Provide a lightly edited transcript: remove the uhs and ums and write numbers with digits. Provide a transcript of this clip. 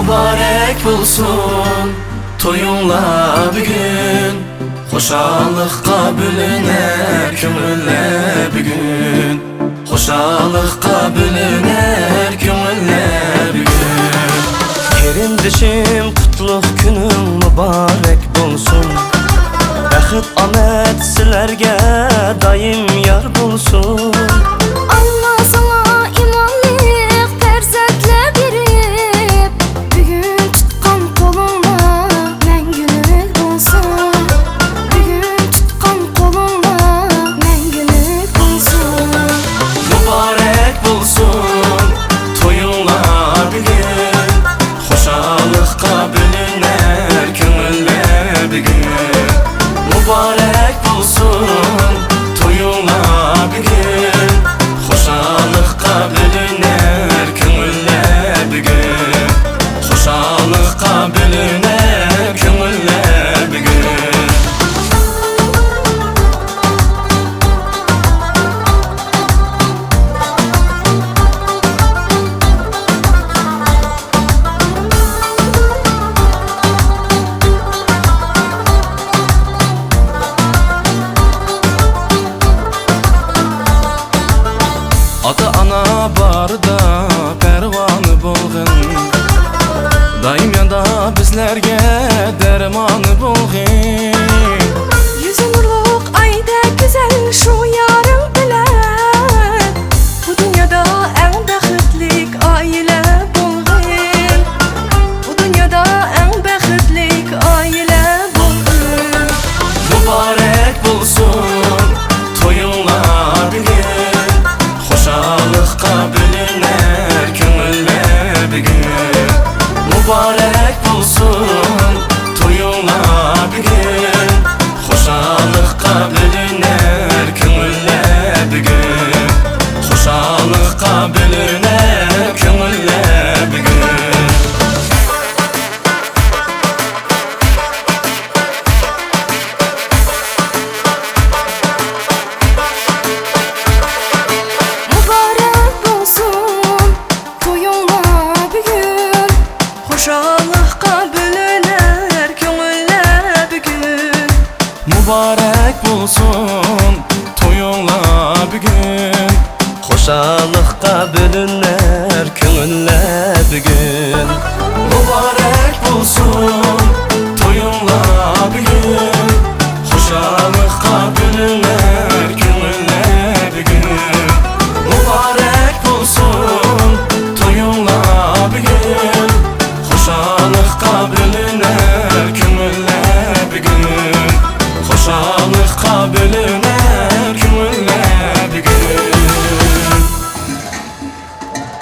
Mübarek bulsun toyunla bugün, hoşallıkka bölüner köngüller bugün, hoşallıkka bölüner köngüller bugün. Kerindişim qutluk günün mübarek bulsun, bəxt amet sizlərgə daim yar bulsun. Allah sana imanlıq fərzətlər verib, bugün tutqan qolunla məngülük olsun. Bugün tutqan qolunla məngülük olsun. Mübarek bulsun toyunla bugün, hoşallıkka bölüner köngüller bugün. Mübarek bulsun toyunla bugün, hoşallıkka bölüner köngüller bugün, hoşallıkka bölüner köngüller bugün. Ata-ana barda pərvanı bolğun, daim yanda bizlərgə dərmanı bolğun. Yüzü nurluq ayda güzel şu yarım bilen, bu dünyada en bəxtlik ailə bolğun. Bu dünyada en bəxtlik ailə bolğun. Mübarek bulsun toyunla bugün, hoşallıkka bölüner köngüller bugün. Mübarek bulsun toyunla bugün, hoşallıkka bölüner köngüller bugün, hoşallıkka bölüner köngüller bugün. Mübarək olsun toyunla bugün, hoşallıqqa bölünər köngüllər bugün. Mübarek bulsun toyunla bugün, Xoşallıqqa bölünər köngüllər bugün. mübarek bulsun toyunla bugün, hoşallıkka bölüner